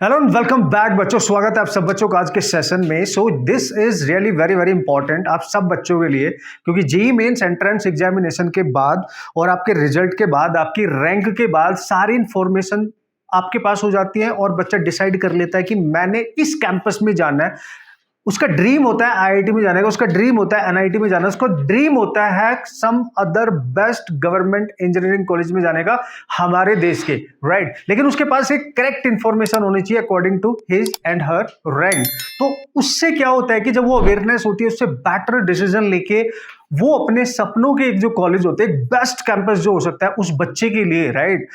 Hello and welcome back बच्चों। स्वागत है आप सब बच्चों का आज के सेशन में। सो this is really very very important आप सब बच्चों के लिए, क्योंकि जेईई मेंस एंट्रेंस एग्जामिनेशन के बाद और आपके रिजल्ट के बाद, आपकी रैंक के बाद सारी इंफॉर्मेशन आपके पास हो जाती है और बच्चा डिसाइड कर लेता है कि मैंने इस कैंपस में जाना है। उसका ड्रीम होता है आईआईटी में जाने का, उसका ड्रीम होता है एनआईटी में जाना, उसका ड्रीम होता है some other best government engineering college में जाने का हमारे देश के, राइट। लेकिन उसके पास एक करेक्ट इंफॉर्मेशन होनी चाहिए according to his and her rank. तो उससे क्या होता है कि जब वो अवेयरनेस होती है, उससे बेटर डिसीजन लेके वो अपने सपनों के एक जो कॉलेज होते हैं, बेस्ट कैंपस जो हो सकता है उस बच्चे के लिए, राइट,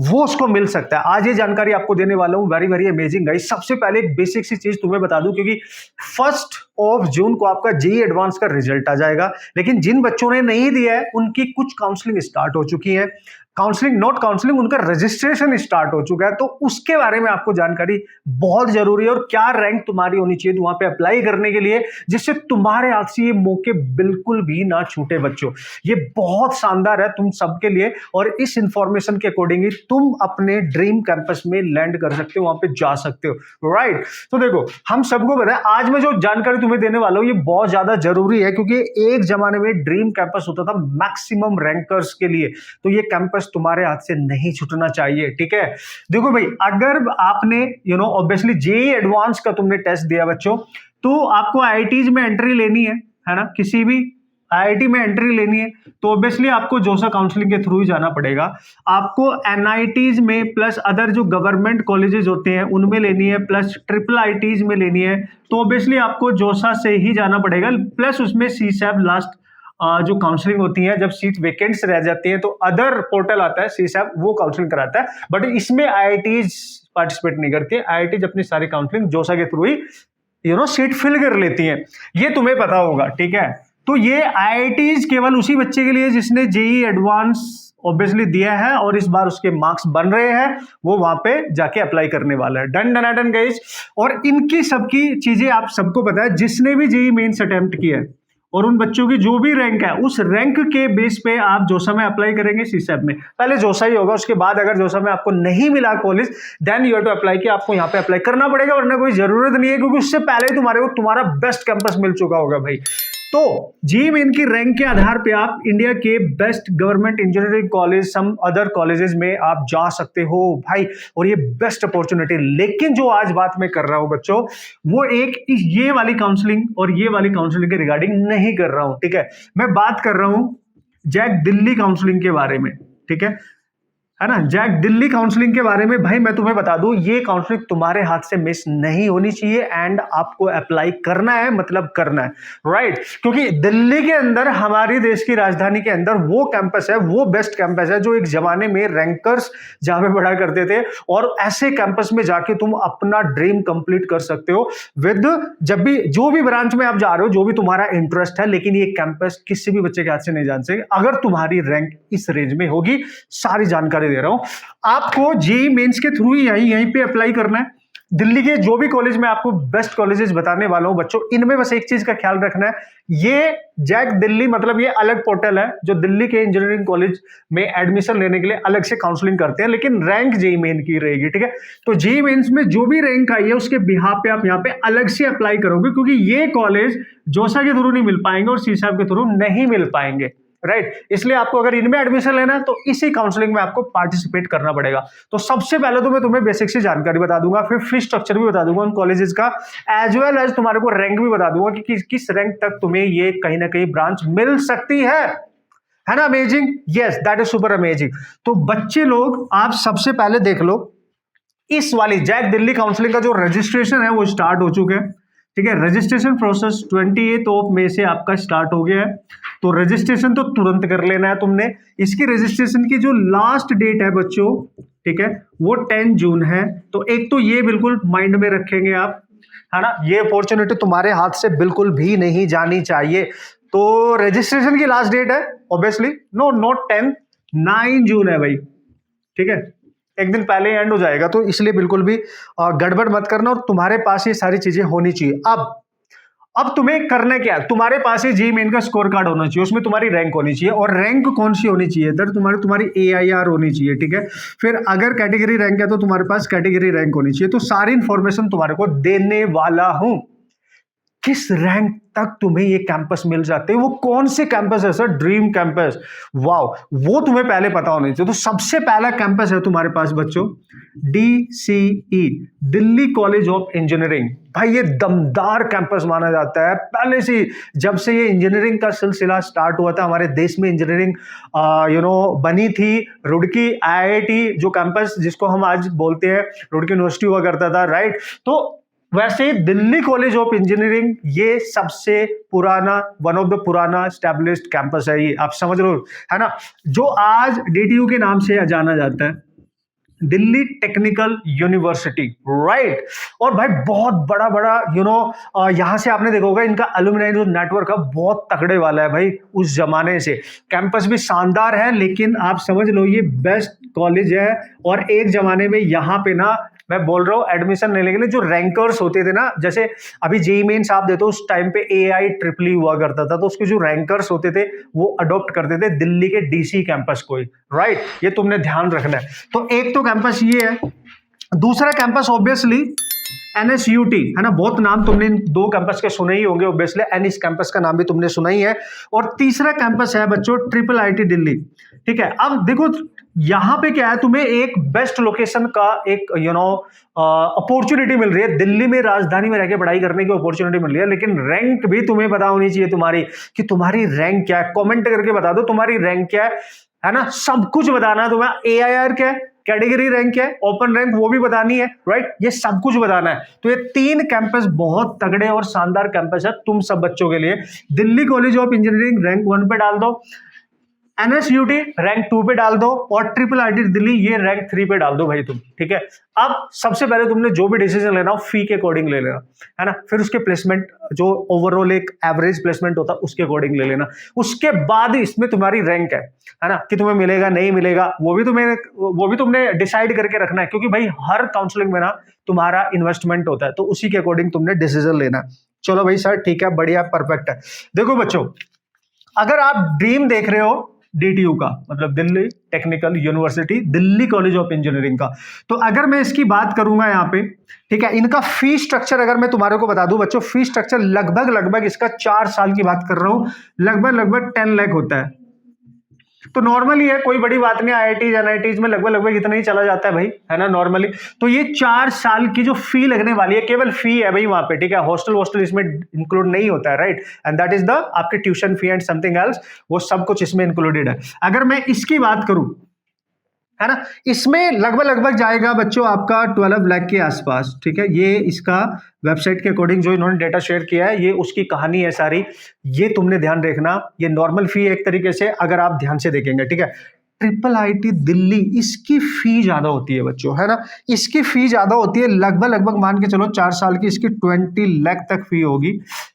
वो उसको मिल सकता है। आज ये जानकारी आपको देने वाला हूं, वेरी वेरी अमेजिंग गाइस। सबसे पहले एक बेसिक सी चीज तुम्हें बता दूं, क्योंकि 1 जून को आपका जेईई एडवांस का रिजल्ट आ जाएगा, लेकिन जिन बच्चों ने नहीं दिया है उनकी कुछ काउंसलिंग स्टार्ट हो चुकी है। काउंसलिंग नॉट काउंसलिंग, उनका रजिस्ट्रेशन स्टार्ट हो चुका है। तो उसके बारे में आपको जानकारी बहुत जरूरी है, और क्या रैंक तुम्हारी होनी चाहिए वहां पे अप्लाई करने के लिए, जिससे तुम्हारे हाथ से ये मौके बिल्कुल भी ना छूटे बच्चों। ये बहुत शानदार है तुम सबके लिए, और इस इंफॉर्मेशन के अकॉर्डिंग ही तुम अपने ड्रीम कैंपस में लैंड कर सकते हो, वहां पे जा सकते हो, राइट। तो देखो, हम सबको पता है आज मैं जो जानकारी तुम्हें देने वाला हूं ये बहुत ज्यादा जरूरी है, क्योंकि एक जमाने में ड्रीम कैंपस होता था मैक्सिमम रैंकर्स के लिए। तो ये कैंपस तुम्हारे हाथ से नहीं छूटना चाहिए, ठीक है। देखो भाई, अगर आपने ऑब्वियसली जेईई एडवांस का तुमने टेस्ट दिया बच्चों, तो आपको आईआईटीज में एंट्री लेनी है ना, किसी भी आईआईटी में एंट्री लेनी है तो ऑब्वियसली आपको जोसा काउंसलिंग के थ्रू ही जाना पड़ेगा। आपको एनआईटीज में प्लस अदर जो गवर्नमेंट कॉलेजेस होते हैं उनमें लेनी है, प्लस ट्रिपल आईटीज में लेनी है, तो ऑब्वियसली आपको जोसा से ही जाना पड़ेगा। प्लस उसमें सीसैब लास्ट जो काउंसलिंग होती है, जब सीट वेकेंट्स रह जाती है तो अदर पोर्टल आता है सीसैब, वो काउंसलिंग कराता है। बट इसमें आईआईटीज पार्टिसिपेट नहीं करती है, आईआईटीज अपनी सारी काउंसलिंग जोसा के थ्रू ही सीट फिल कर लेती हैं। ये तुम्हें पता होगा, ठीक है। तो ये आईआईटीज केवल उसी बच्चे के लिए जिसने जेईई एडवांस ऑब्वियसली दिया है और इस बार उसके मार्क्स बन रहे हैं, वो वहां पे जाके अप्लाई करने वाला है। Done done done guys. और इनकी सबकी चीजें आप सबको पता है, जिसने भी जेईई मेंस अटेम्प्ट किया है और उन बच्चों की जो भी रैंक है, उस रैंक के बेस पे आप जोसा में अप्लाई करेंगे, सीसैब में पहले जोसा ही होगा। उसके बाद अगर जोसा में आपको नहीं मिला college, then you have to apply, कि आपको यहाँ पे अप्लाई करना पड़ेगा, वरना कोई जरूरत नहीं है, क्योंकि उससे पहले ही तुम्हारे को तुम्हारा बेस्ट कैंपस मिल चुका होगा भाई। तो जेईई मेन की रैंक के आधार पे आप इंडिया के best government engineering college, some other colleges में आप जा सकते हो भाई, और ये बेस्ट अपॉर्चुनिटी। लेकिन जो आज बात मैं कर रहा हूं बच्चों, वो एक ये वाली काउंसलिंग और ये वाली काउंसलिंग के रिगार्डिंग नहीं कर रहा हूं, ठीक है। मैं बात कर रहा हूं जैक दिल्ली काउंसलिंग के बारे में, ठीक है ना। जैक दिल्ली काउंसलिंग के बारे में भाई मैं तुम्हें बता दूं, ये काउंसलिंग तुम्हारे हाथ से मिस नहीं होनी चाहिए, एंड आपको अप्लाई करना है, मतलब करना है, राइट। क्योंकि दिल्ली के अंदर, हमारे देश की राजधानी के अंदर वो कैंपस है, वो बेस्ट कैंपस है जो एक जमाने में रैंकर्स जहां पे पढ़ा करते थे, और ऐसे कैंपस में जाके तुम अपना ड्रीम कंप्लीट कर सकते हो विद, जब भी जो भी ब्रांच में आप जा रहे हो, जो भी तुम्हारा इंटरेस्ट है। लेकिन ये कैंपस किसी भी बच्चे के हाथ से नहीं जान सके अगर तुम्हारी रैंक इस रेंज में होगी। सारी जानकारी दे रहा हूं आपको, जेईई मेंस के थ्रू ही यहीं पे अप्लाई करना है। दिल्ली के जो भी कॉलेज में आपको बेस्ट कॉलेजेस बताने वाला हूं बच्चों, इनमें बस एक चीज का ख्याल रखना है, ये जैक दिल्ली मतलब ये अलग पोर्टल है जो दिल्ली के इंजीनियरिंग कॉलेज में एडमिशन लेने के लिए अलग से काउंसलिंग करते हैं, लेकिन रैंक जेईई मेन की रहेगी, ठीक है। तो जेईई मेंस में जो भी रैंक आई है उसके बिहाफ पे आप यहाँ पे अलग से अप्लाई करोगे, क्योंकि ये कॉलेज जोसा के थ्रू नहीं मिल पाएंगे और सीसैब के थ्रू नहीं मिल पाएंगे, राइट। इसलिए आपको अगर इनमें एडमिशन लेना है तो इसी काउंसलिंग में आपको पार्टिसिपेट करना पड़ेगा। तो सबसे पहले तो मैं तुम्हें बेसिक सी जानकारी बता दूंगा, फिर फी स्ट्रक्चर भी बता दूंगा उन कॉलेजेस का, एज वेल एज तुम्हारे को रैंक भी बता दूंगा कि किस रैंक तक तुम्हें ये कहीं ना कहीं ब्रांच मिल सकती है ना। Amazing, yes that is super amazing. तो बच्चे लोग आप सबसे पहले देख लो, इस वाली जैक दिल्ली काउंसलिंग का जो रजिस्ट्रेशन है वो स्टार्ट हो चुके हैं, ठीक है। रजिस्ट्रेशन प्रोसेस 28 मई से आपका स्टार्ट हो गया है, तो रजिस्ट्रेशन तो तुरंत कर लेना है तुमने। इसकी रजिस्ट्रेशन की जो लास्ट डेट है बच्चों, ठीक है, वो 10 जून है। तो एक तो ये बिल्कुल माइंड में रखेंगे आप, है ना, ये अपॉर्चुनिटी तुम्हारे हाथ से बिल्कुल भी नहीं जानी चाहिए। तो रजिस्ट्रेशन की लास्ट डेट है ऑब्वियसली नॉट 10, 9 जून है भाई, ठीक है। एक दिन पहले एंड हो जाएगा, तो इसलिए बिल्कुल भी गड़बड़ मत करना, और तुम्हारे पास ये सारी चीजें होनी चाहिए। अब अब तुम्हें करना क्या है, तुम्हारे पास ही जेईई मेन का स्कोर कार्ड होना चाहिए, उसमें तुम्हारी रैंक होनी चाहिए, और रैंक कौन सी होनी चाहिए इधर, तुम्हारी AIR होनी चाहिए, ठीक है। फिर अगर कैटेगरी रैंक है तो तुम्हारे पास कैटेगरी रैंक होनी चाहिए। तो सारी इंफॉर्मेशन तुम्हारे को देने वाला हूं। किस रैंक तक तुम्हें ये कैंपस मिल जाते हैं, वो कौन से कैंपस है सर, ड्रीम कैंपस, वाओ, वो तुम्हें पहले पता होना चाहिए। तो सबसे पहला कैंपस है तुम्हारे पास बच्चों DCE, Delhi college of engineering. भाई ये दमदार कैंपस माना जाता है पहले से, जब से ये इंजीनियरिंग का सिलसिला स्टार्ट हुआ था हमारे देश में, इंजीनियरिंग बनी थी। रुड़की IIT जो कैंपस जिसको हम आज बोलते हैं रुड़की यूनिवर्सिटी हुआ करता था, राइट। तो वैसे दिल्ली कॉलेज ऑफ इंजीनियरिंग ये सबसे पुराना, वन ऑफ द पुराना स्टैब्लिश्ड कैंपस है, ये आप समझ लो, है ना, जो आज DTU के नाम से जाना जाता है, दिल्ली टेक्निकल यूनिवर्सिटी, राइट। और भाई बहुत बड़ा बड़ा यहां से आपने देखा होगा इनका अलुमिनाई जो नेटवर्क है बहुत तगड़े वाला है भाई, उस जमाने से। कैंपस भी शानदार है, लेकिन आप समझ लो ये बेस्ट कॉलेज है। और एक जमाने में यहाँ पे ना, मैं बोल रहा हूँ एडमिशन लेने के लिए जो रैंकर्स होते थे ना, जैसे अभी जेईई मेंस आप देते हो, उस टाइम पे AIEEE हुआ करता था, तो उसके जो रैंकर्स होते थे वो अडॉप्ट करते थे दिल्ली के DC कैंपस को ही, राइट। ये तुमने ध्यान रखना है। तो एक तो कैंपस ये है, दूसरा कैंपस ऑब्वियसली NSUT है ना, बहुत नाम तुमने इन दो कैंपस के सुने ही होंगे ऑब्वियसली, इस कैंपस का नाम भी तुमने सुना ही है। और तीसरा कैंपस है बच्चों IIIT दिल्ली, ठीक है। अब देखो यहां पे क्या है, तुम्हें एक बेस्ट लोकेशन का एक अपॉर्चुनिटी मिल रही है, दिल्ली में राजधानी में रहकर पढ़ाई करने की अपॉर्चुनिटी मिल रही है, लेकिन रैंक भी तुम्हें पता होनी चाहिए तुम्हारी, कि तुम्हारी रैंक क्या है। कमेंट करके बता दो तुम्हारी रैंक क्या है ना, सब कुछ बताना है तुम्हें। AIR क्या है, कैटेगरी रैंक क्या है, ओपन रैंक वो भी बतानी है, राइट। ये सब कुछ बताना है। तो ये तीन कैंपस बहुत तगड़े और शानदार कैंपस है तुम सब बच्चों के लिए। Delhi college of engineering rank 1 पे डाल दो, NSUT रैंक 2 पे डाल दो, और IIIT दिल्ली ये रैंक 3 पे डाल दो भाई तुम, ठीक है। अब सबसे पहले तुमने जो भी डिसीजन लेना हो फी के अकॉर्डिंग ले लेना, है ना। फिर उसके प्लेसमेंट जो ओवरऑल एक एवरेज प्लेसमेंट होता है उसके अकॉर्डिंग ले लेना। उसके बाद इसमें तुम्हारी रैंक है ना, कि तुम्हें मिलेगा नहीं मिलेगा, वो भी तुमने डिसाइड करके रखना है, क्योंकि भाई हर काउंसलिंग में ना तुम्हारा इन्वेस्टमेंट होता है, तो उसी के अकॉर्डिंग तुमने डिसीजन लेना। चलो भाई सर ठीक है, बढ़िया, परफेक्ट है। देखो बच्चों, अगर आप ड्रीम देख रहे हो DTU का, मतलब Delhi technical university, Delhi college of engineering का, तो अगर मैं इसकी बात करूंगा यहाँ पे, ठीक है, इनका फी स्ट्रक्चर अगर मैं तुम्हारे को बता दूं बच्चों, फी स्ट्रक्चर लगभग इसका 4 साल की बात कर रहा हूं, लगभग 10 लाख होता है। तो नॉर्मली है, कोई बड़ी बात नहीं, IITs NITs में लगभग इतना ही चला जाता है भाई, है ना, नॉर्मली। तो ये 4 साल की जो फी लगने वाली है, केवल फी है भाई वहां पे, ठीक है, हॉस्टल इसमें इंक्लूड नहीं होता है, right. And that is the आपके tuition fee and something else, वो सब कुछ इसमें इंक्लूडेड है। अगर मैं इसकी बात करूं, है ना, इसमें लगभग जाएगा बच्चों आपका 12 लाख के आसपास, ठीक है। ये इसका वेबसाइट के अकॉर्डिंग जो इन्होंने डेटा शेयर किया है, ये उसकी कहानी है सारी, ये तुमने ध्यान रखना। ये नॉर्मल फी है एक तरीके से, अगर आप ध्यान से देखेंगे, ठीक है। IIIT दिल्ली, इसकी फी ज्यादा होती है बच्चों, है ना, इसकी फी ज्यादा होती है, लगभग मान के चलो 4 साल की इसकी 20 लाख तक फी होगी,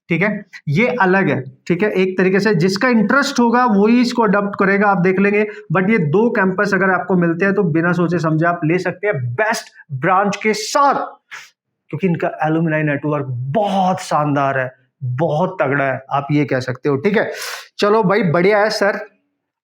ठीक है। ये अलग है, ठीक है, एक तरीके से जिसका इंटरेस्ट होगा वही इसको अडॉप्ट करेगा, आप देख लेंगे। बट ये दो कैंपस अगर आपको मिलते हैं तो बिना सोचे समझे आप ले सकते हैं बेस्ट ब्रांच के साथ, क्योंकि इनका एलुमनाई नेटवर्क बहुत शानदार है, बहुत तगड़ा है, आप ये कह सकते हो, ठीक है। चलो भाई बढ़िया है सर।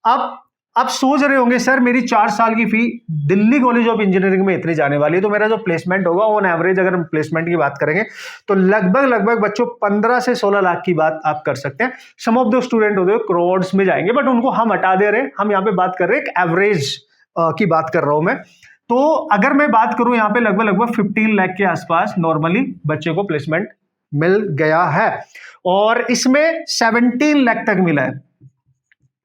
अब आप सोच रहे होंगे सर मेरी 4 साल की फी दिल्ली कॉलेज ऑफ इंजीनियरिंग में इतनी जाने वाली है, तो मेरा जो प्लेसमेंट होगा ऑन एवरेज, अगर हम प्लेसमेंट की बात करेंगे तो लगभग बच्चों 15 से 16 लाख की बात आप कर सकते हैं। सम ऑफ द स्टूडेंट होते हैं करोड़्स में जाएंगे, बट उनको हम हटा दे रहे हैं, हम यहाँ पे बात कर रहे हैं एक एवरेज की बात कर रहा हूं मैं। तो अगर मैं बात करूं यहाँ पे लगभग 15 लाख के आसपास नॉर्मली बच्चे को प्लेसमेंट मिल गया है, और इसमें 17 लाख तक मिला है,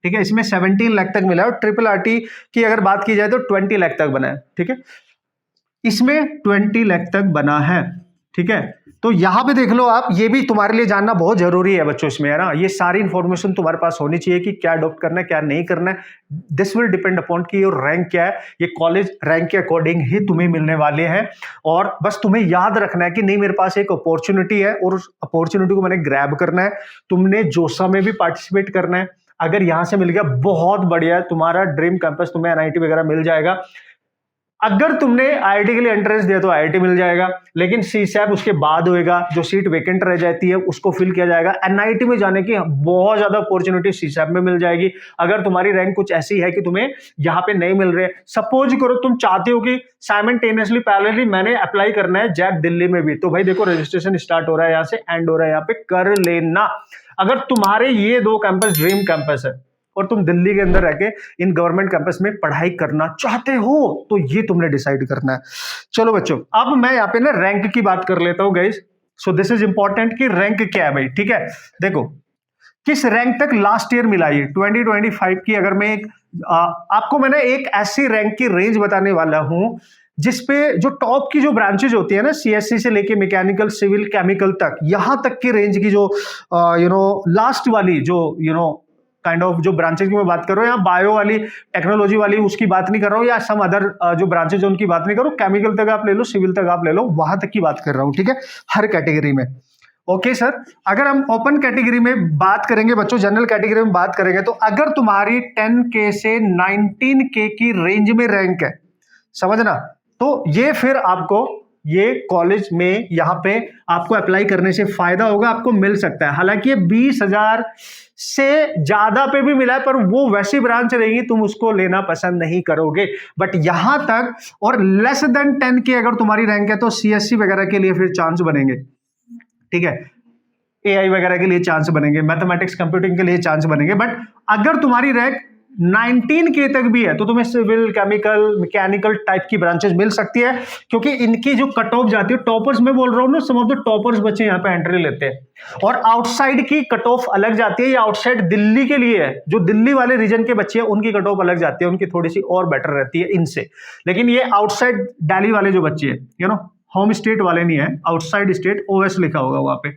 ठीक है, इसमें 17 लाख तक मिला है। और IIIT की अगर बात की जाए तो 20 लाख तक बना है, ठीक है, इसमें 20 लाख तक बना है, ठीक है। तो यहां पे देख लो आप, ये भी तुम्हारे लिए जानना बहुत जरूरी है बच्चों इसमें, है ना, ये सारी इंफॉर्मेशन तुम्हारे पास होनी चाहिए कि क्या अडॉप्ट करना है क्या नहीं करना है। दिस विल डिपेंड अपॉन कि योर रैंक क्या है, ये कॉलेज रैंक के अकॉर्डिंग ही तुम्हें मिलने वाले हैं। और बस तुम्हें याद रखना है कि नहीं, मेरे पास एक अपॉर्चुनिटी है और उस अपॉर्चुनिटी को मैंने ग्रैब करना है। तुमने जोसा में भी पार्टिसिपेट करना है, अगर यहां से मिल गया बहुत बढ़िया है, तुम्हारा ड्रीम कैंपस, तुम्हें NIT वगैरह मिल जाएगा। अगर तुमने आईआईटी के लिए एंट्रेंस दिया तो आईआईटी मिल जाएगा, लेकिन सीसैप उसके बाद होएगा, जो सीट वेकेंट रह जाती है उसको फिल किया जाएगा। एनआईटी में जाने की बहुत ज्यादा अपॉर्चुनिटी सीसैप में मिल जाएगी अगर तुम्हारी रैंक कुछ ऐसी है कि तुम्हें यहाँ पे नहीं मिल रहे। सपोज करो तुम चाहते हो कि साइमल्टेनियसली पैरेलली मैंने अप्लाई करना है जैक दिल्ली में भी, तो भाई देखो रजिस्ट्रेशन स्टार्ट हो रहा है यहाँ से, एंड हो रहा है यहाँ पे, कर लेना। अगर तुम्हारे ये दो कैंपस ड्रीम कैंपस है और तुम दिल्ली के अंदर रह के इन गवर्नमेंट कैंपस में पढ़ाई करना चाहते हो तो ये तुमने डिसाइड करना है। चलो बच्चों, अब मैं यहाँ पे ना रैंक की बात कर लेता हूं guys. So this is important कि रैंक क्या है भाई, ठीक है। देखो किस रैंक तक लास्ट ईयर मिला ये 2025 की, अगर मैं आपको मैंने एक ऐसी रैंक की रेंज बताने वाला हूं जिसपे जो टॉप की जो ब्रांचेज होती है ना, सीएससी से लेके मैकेनिकल, सिविल, केमिकल तक, यहां तक की रेंज की जो लास्ट वाली जो काइंड ऑफ जो ब्रांचेज की मैं बात कर रहा हूँ, यहाँ बायो वाली, टेक्नोलॉजी वाली उसकी बात नहीं कर रहा हूँ, या सम अदर जो ब्रांचेज है उनकी बात नहीं कर रहा हूँ, केमिकल तक आप ले लो, सिविल तक आप ले लो, वहां तक की बात कर रहा हूँ, ठीक है, हर कैटेगरी में। ओके सर, अगर हम ओपन कैटेगरी में बात करेंगे बच्चों, जनरल कैटेगरी में बात करेंगे, तो अगर तुम्हारी 10K से 19K की रेंज में रैंक है, समझना, तो ये फिर आपको ये कॉलेज में यहाँ पे आपको अप्लाई करने से फायदा होगा, आपको मिल सकता है। हालांकि ये 20,000 से ज्यादा पे भी मिला है, पर वो वैसी ब्रांच रहेगी तुम उसको लेना पसंद नहीं करोगे। बट यहां तक और लेस देन 10K अगर तुम्हारी रैंक है तो सीएससी वगैरह के लिए फिर चांस बनेंगे, ठीक है, एआई वगैरह के लिए चांस बनेंगे, मैथमेटिक्स कंप्यूटिंग के लिए चांस बनेंगे। बट अगर तुम्हारी रैंक 19K तक भी है तो तुम्हें सिविल, केमिकल, मैकेनिकल टाइप की ब्रांचेस मिल सकती है, क्योंकि इनकी जो कट ऑफ जाती है, टॉपर्स में बोल रहा हूं ना, सम ऑफ द टॉपर्स बच्चे यहाँ पे एंट्री लेते हैं, और आउटसाइड की कट ऑफ अलग जाती है। ये आउटसाइड दिल्ली के लिए है, जो दिल्ली वाले रीजन के बच्चे हैं उनकी कट ऑफ अलग जाती है, उनकी थोड़ी सी और बेटर रहती है इनसे। लेकिन ये आउटसाइड दिल्ली वाले जो बच्चे हैं, होम स्टेट वाले नहीं है, आउटसाइड स्टेट, ओएस लिखा होगा वहां पे,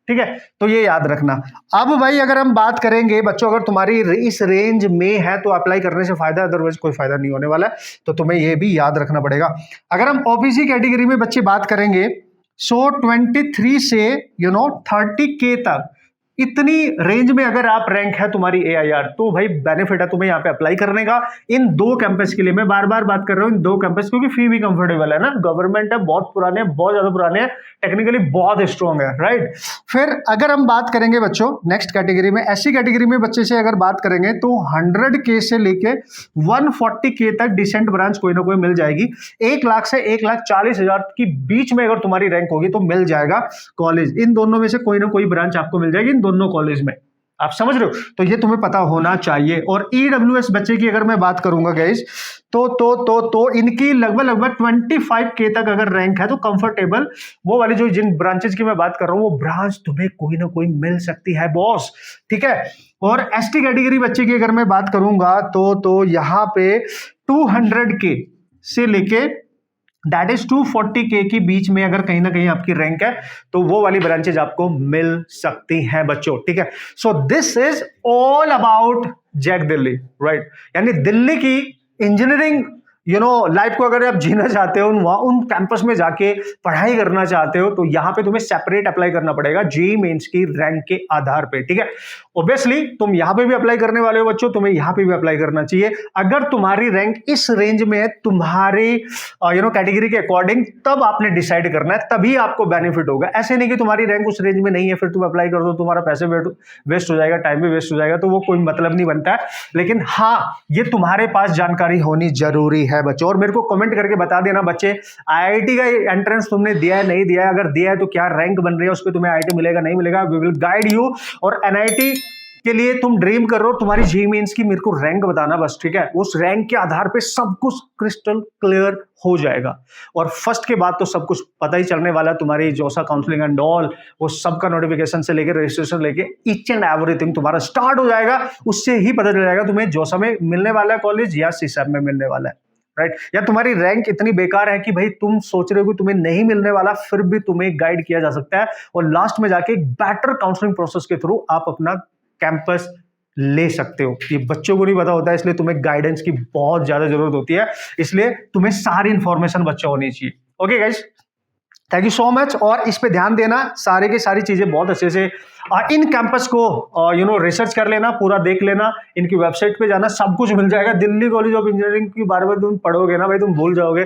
ठीक है, तो ये याद रखना। अब भाई अगर हम बात करेंगे बच्चों, अगर तुम्हारी इस रेंज में है तो अप्लाई करने से फायदा, अदरवाइज कोई फायदा नहीं होने वाला है, तो तुम्हें ये भी याद रखना पड़ेगा। अगर हम ओबीसी कैटेगरी में बच्चे बात करेंगे, सो 23 से 30K तक, इतनी रेंज में अगर आप रैंक है तुम्हारी एआईआर, तो भाई बेनिफिट है तुम्हें यहाँ पे अप्लाई करने का। इन दो कैंपस के लिए मैं बार बार बात कर रहा हूँ, इन दो कैंपस, क्योंकि फी भी कंफर्टेबल है ना, गवर्नमेंट है, बहुत पुराने, बहुत ज्यादा पुराने हैं, टेक्निकली बहुत स्ट्रॉन्ग है, राइट। फिर अगर हम बात करेंगे बच्चों नेक्स्ट कैटेगरी में, एससी कैटेगरी में बच्चे से अगर बात करेंगे तो 100K से लेके 140K तक डिसेंट ब्रांच कोई ना कोई मिल जाएगी। 1 लाख से 1,40,000 की बीच में अगर तुम्हारी रैंक होगी तो मिल जाएगा कॉलेज। इन दोनों में से कोई ना कोई ब्रांच आपको मिल जाएगी, इन दोनों कॉलेज में, आप समझ रहे हो, तो ये तुम्हें पता होना चाहिए। और ईडब्ल्यूएस बच्चे की अगर मैं बात करूंगा गाइस, तो इनकी लगभग 25K तक अगर रैंक है तो कंफर्टेबल, वो वाली जो जिन ब्रांचेस की मैं बात कर रहा हूं वो ब्रांच तुम्हें कोई ना कोई मिल सकती है बॉस, ठीक है। और एसटी कैटेगरी बच्चे की अगर मैं बात करूंगा तो यहां पे 200K से लेके दैट इज 240K की बीच में अगर कहीं ना कहीं आपकी रैंक है तो वो वाली ब्रांचेज आपको मिल सकती हैं बच्चों, ठीक है। So this is all about JAC Delhi, right. यानी दिल्ली की इंजीनियरिंग लाइफ को अगर आप जीना चाहते हो, उन कैंपस में जाके पढ़ाई करना चाहते हो, तो यहां पे तुम्हें सेपरेट अप्लाई करना पड़ेगा जेईई मेंस की रैंक के आधार पे, ठीक है। ऑब्वियसली तुम यहां पे भी अप्लाई करने वाले हो बच्चों, तुम्हें यहां पे भी अप्लाई करना चाहिए। अगर तुम्हारी रैंक इस रेंज में है तुम्हारी कैटेगरी के अकॉर्डिंग, तब आपने डिसाइड करना है, तभी आपको बेनिफिट होगा। ऐसे नहीं कि तुम्हारी रैंक उस रेंज में नहीं है फिर तुम अप्लाई कर दो, तुम्हारा पैसे वेस्ट हो जाएगा, टाइम भी वेस्ट हो जाएगा, तो वो कोई मतलब नहीं बनता है। लेकिन हाँ, ये तुम्हारे पास जानकारी होनी जरूरी है बच्चों। और मेरे को कमेंट करके बता देना बच्चे, आईआईटी का एंट्रेंस तुमने दिया है, नहीं दिया है, अगर दिया है तो क्या रैंक बन रही है, उस पर तुम्हें आईआईटी मिलेगा, नहीं मिलेगा, वी विल गाइड यू। और एनआईटी के लिए तुम ड्रीम कर रहे हो, तुम्हारी जेईई मेंस की मेरे को रैंक बताना बस, ठीक है। उस रैंक के आधार पे सब कुछ क्रिस्टल क्लियर हो जाएगा, और फर्स्ट के बाद तो सब कुछ पता ही चलने वाला है। तुम्हारी जोसा काउंसलिंग एंड ऑल, वो सबका नोटिफिकेशन से लेके रजिस्ट्रेशन लेके ईच एंड एवरीथिंग तुम्हारा स्टार्ट हो जाएगा। उससे ही पता चल जाएगा तुम्हें जोसा में मिलने वाला है कॉलेज या सीसैप में मिलने वाला है, राइट। या तुम्हारी रैंक इतनी बेकार है कि भाई तुम सोच रहे हो कि तुम्हें नहीं मिलने वाला, फिर भी तुम्हें गाइड किया जा सकता है, और लास्ट में जाके एक बेटर काउंसलिंग प्रोसेस के थ्रू आप अपना कैंपस ले सकते हो। ये बच्चों को नहीं पता होता है, इसलिए तुम्हें गाइडेंस की बहुत ज्यादा जरूरत होती है, इसलिए तुम्हें सारी इंफॉर्मेशन बच्चा होनी चाहिए। Okay guys, thank you so much. और इस पे ध्यान देना, सारे की सारी चीजें बहुत अच्छे से इन कैंपस को रिसर्च कर लेना, पूरा देख लेना, इनकी वेबसाइट पे जाना, सब कुछ मिल जाएगा। दिल्ली कॉलेज ऑफ इंजीनियरिंग के बारे में तुम पढ़ोगे ना भाई, तुम भूल जाओगे।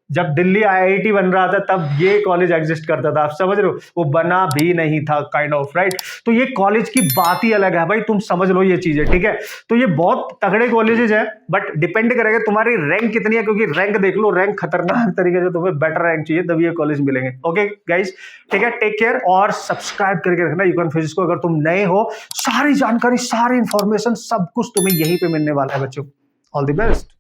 जब दिल्ली आईआईटी बन रहा था तब ये कॉलेज एग्जिस्ट करता था, आप समझ रहे हो, वो बना भी नहीं था काइंड ऑफ, राइट। तो ये कॉलेज की बात ही अलग है भाई, तुम समझ लो ये चीजें, ठीक है। तो ये बहुत तगड़े कॉलेजेस हैं, बट डिपेंड करेगा तुम्हारी रैंक कितनी है, क्योंकि रैंक देख लो, रैंक खतरनाक तरीके से, तुम्हें बेटर रैंक चाहिए तभी ये कॉलेज मिलेंगे। ओके गाइस, ठीक है, टेक केयर और सब्सक्राइब करके रखना यूकॉन फिजिक्स को। अगर तुम नए हो, सारी जानकारी, सारी इंफॉर्मेशन, सब कुछ तुम्हें यहीं पे मिलने वाला है बच्चों। All the best.